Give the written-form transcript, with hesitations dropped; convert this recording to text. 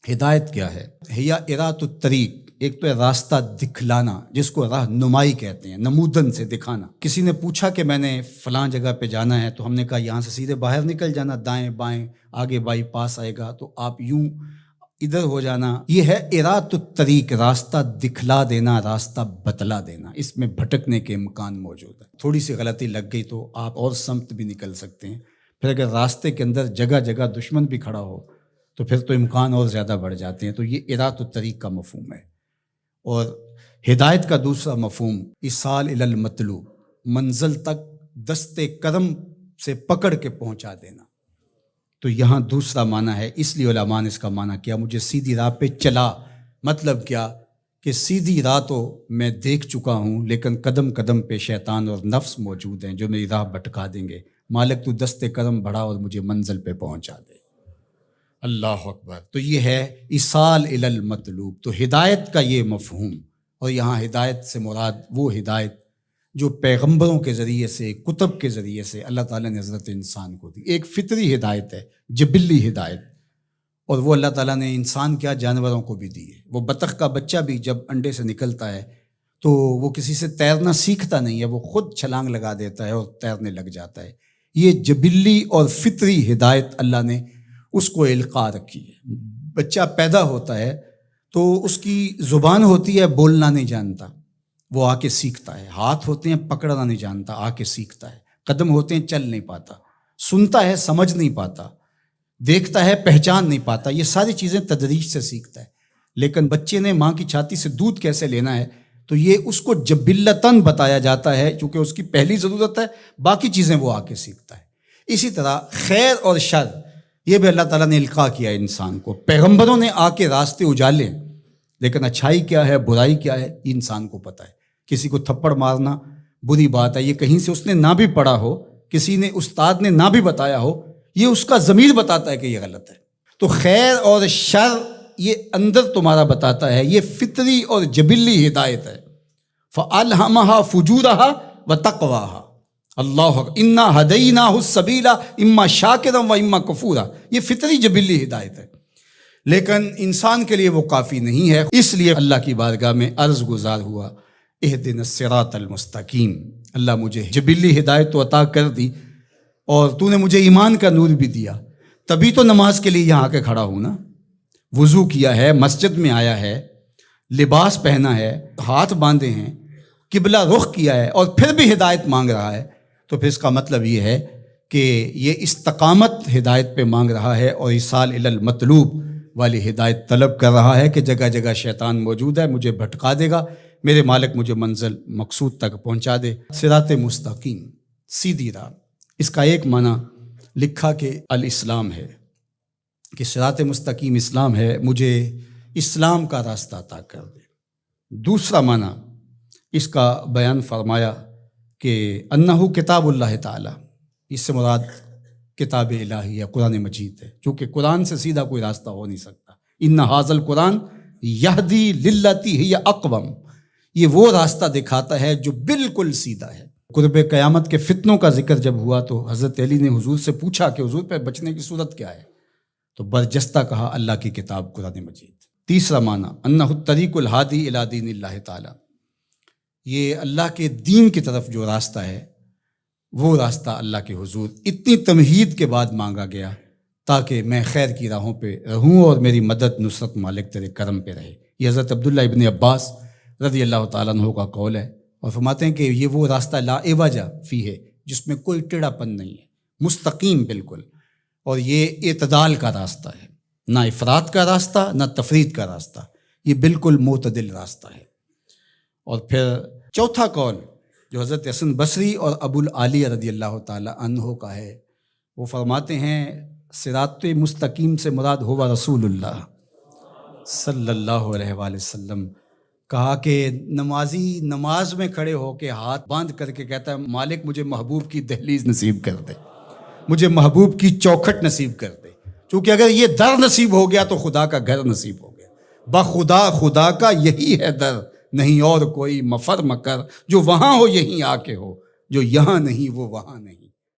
ہدایت کیا ہے؟ ہیا ارات الطریق، ایک تو ہے راستہ دکھلانا، جس کو راہ نمائی کہتے ہیں، نمودن سے دکھانا۔ کسی نے پوچھا کہ میں نے فلاں جگہ پہ جانا ہے، تو ہم نے کہا یہاں سے سیدھے باہر نکل جانا، دائیں بائیں آگے بائی پاس آئے گا، تو آپ یوں ادھر ہو جانا۔ یہ ہے ارات الطریق، راستہ دکھلا دینا، راستہ بتلا دینا۔ اس میں بھٹکنے کے امکان موجود ہے، تھوڑی سی غلطی لگ گئی تو آپ اور سمت بھی نکل سکتے ہیں۔ پھر اگر راستے کے اندر جگہ جگہ دشمن بھی کھڑا ہو تو پھر تو امکان اور زیادہ بڑھ جاتے ہیں۔ تو یہ ارات الطریق کا مفہوم ہے۔ اور ہدایت کا دوسرا مفہوم ایصال الی المطلوب، منزل تک دست کرم سے پکڑ کے پہنچا دینا۔ تو یہاں دوسرا معنی ہے، اس لیے علماء نے اس کا معنی کیا مجھے سیدھی راہ پہ چلا۔ مطلب کیا کہ سیدھی راہ تو میں دیکھ چکا ہوں، لیکن قدم قدم پہ شیطان اور نفس موجود ہیں جو میری راہ بھٹکا دیں گے۔ مالک تو دست کرم بڑھا اور مجھے منزل پہ پہنچا دے۔ اللہ اکبر۔ تو یہ ہے ایصال الی المطلوب۔ تو ہدایت کا یہ مفہوم، اور یہاں ہدایت سے مراد وہ ہدایت جو پیغمبروں کے ذریعے سے، کتب کے ذریعے سے اللہ تعالیٰ نے حضرت انسان کو دی۔ ایک فطری ہدایت ہے، جبلی ہدایت، اور وہ اللہ تعالیٰ نے انسان کیا جانوروں کو بھی دی ہے۔ وہ بطخ کا بچہ بھی جب انڈے سے نکلتا ہے تو وہ کسی سے تیرنا سیکھتا نہیں ہے، وہ خود چھلانگ لگا دیتا ہے اور تیرنے لگ جاتا ہے۔ یہ جبلی اور فطری ہدایت اللہ نے اس کو القاء رکھی ہے۔ بچہ پیدا ہوتا ہے تو اس کی زبان ہوتی ہے، بولنا نہیں جانتا، وہ آ کے سیکھتا ہے۔ ہاتھ ہوتے ہیں، پکڑنا نہیں جانتا، آ کے سیکھتا ہے۔ قدم ہوتے ہیں، چل نہیں پاتا۔ سنتا ہے، سمجھ نہیں پاتا۔ دیکھتا ہے، پہچان نہیں پاتا۔ یہ ساری چیزیں تدریج سے سیکھتا ہے۔ لیکن بچے نے ماں کی چھاتی سے دودھ کیسے لینا ہے، تو یہ اس کو جبلتاً بتایا جاتا ہے، چونکہ اس کی پہلی ضرورت ہے، باقی چیزیں وہ آ کے سیکھتا ہے۔ اسی طرح خیر اور شر، یہ بھی اللہ تعالیٰ نے القاء کیا انسان کو۔ پیغمبروں نے آ کے راستے اجالے، لیکن اچھائی کیا ہے، برائی کیا ہے، یہ انسان کو پتہ ہے۔ کسی کو تھپڑ مارنا بری بات ہے، یہ کہیں سے اس نے نہ بھی پڑھا ہو، کسی نے استاد نے نہ بھی بتایا ہو، یہ اس کا ضمیر بتاتا ہے کہ یہ غلط ہے۔ تو خیر اور شر یہ اندر تمہارا بتاتا ہے، یہ فطری اور جبلی ہدایت ہے۔ فَأَلْهَمَهَا فُجُورَهَا وَتَقْوَاهَا۔ اللہ اِنَّا هَدَيْنَاهُ السَّبِيلَ إِمَّا شَاكِرًا وَإِمَّا كَفُورًا۔ یہ فطری جبلی ہدایت ہے، لیکن انسان کے لیے وہ کافی نہیں ہے۔ اس لیے اللہ کی بارگاہ میں عرض گزار ہوا، اہدنا الصراط المستقیم۔ اللہ مجھے جبلی ہدایت تو عطا کر دی، اور تو نے مجھے ایمان کا نور بھی دیا، تبھی تو نماز کے لیے یہاں آ کے کھڑا ہوں نا۔ وضو کیا ہے، مسجد میں آیا ہے، لباس پہنا ہے، ہاتھ باندھے ہیں، قبلہ رخ کیا ہے، اور پھر بھی ہدایت مانگ رہا ہے، تو پھر اس کا مطلب یہ ہے کہ یہ استقامت ہدایت پہ مانگ رہا ہے، اور ایصال الی المطلوب والی ہدایت طلب کر رہا ہے کہ جگہ جگہ شیطان موجود ہے، مجھے بھٹکا دے گا، میرے مالک مجھے منزل مقصود تک پہنچا دے۔ صراط مستقیم، سیدھی راہ۔ اس کا ایک معنی لکھا کہ الاسلام ہے، کہ صراط مستقیم اسلام ہے، مجھے اسلام کا راستہ عطا کر دے۔ دوسرا معنی اس کا بیان فرمایا کہ انہ کتاب اللہ تعالی، اس سے مراد کتاب الہی ہے، قرآن مجید ہے، چونکہ قرآن سے سیدھا کوئی راستہ ہو نہیں سکتا۔ ان ھذا القرآن یہدی للتی ہی اقوم، یہ وہ راستہ دکھاتا ہے جو بالکل سیدھا ہے۔ قرب قیامت کے فتنوں کا ذکر جب ہوا تو حضرت علی نے حضور سے پوچھا کہ حضور پہ بچنے کی صورت کیا ہے، تو برجستہ کہا اللہ کی کتاب قرآن مجید۔ تیسرا معنی انہ الطریق الہادی الی دین اللہ تعالی، یہ اللہ کے دین کی طرف جو راستہ ہے، وہ راستہ اللہ کے حضور اتنی تمہید کے بعد مانگا گیا تاکہ میں خیر کی راہوں پہ رہوں اور میری مدد نصرت مالک تیرے کرم پہ رہے۔ یہ حضرت عبداللہ ابن عباس رضی اللہ تعالیٰ عنہ کا قول ہے، اور فرماتے ہیں کہ یہ وہ راستہ لا عوج فیہ ہے، جس میں کوئی ٹیڑھا پن نہیں ہے، مستقیم بالکل، اور یہ اعتدال کا راستہ ہے، نہ افراط کا راستہ نہ تفرید کا راستہ، یہ بالکل معتدل راستہ ہے۔ اور پھر چوتھا قول جو حضرت حسن بصری اور ابو العالیہ رضی اللہ تعالیٰ عنہ کا ہے، وہ فرماتے ہیں صراط مستقیم سے مراد ہوا رسول اللہ صلی اللہ علیہ وآلہ وسلم۔ کہا کہ نمازی نماز میں کھڑے ہو کے ہاتھ باندھ کر کے کہتا ہے مالک مجھے محبوب کی دہلیز نصیب کر دے، مجھے محبوب کی چوکھٹ نصیب کر دے، چونکہ اگر یہ در نصیب ہو گیا تو خدا کا گھر نصیب ہو گیا۔ بخدا خدا کا یہی ہے در، نہیں اور کوئی مفر مکر، جو وہاں ہو یہیں آ کے ہو، جو یہاں نہیں وہ وہاں نہیں۔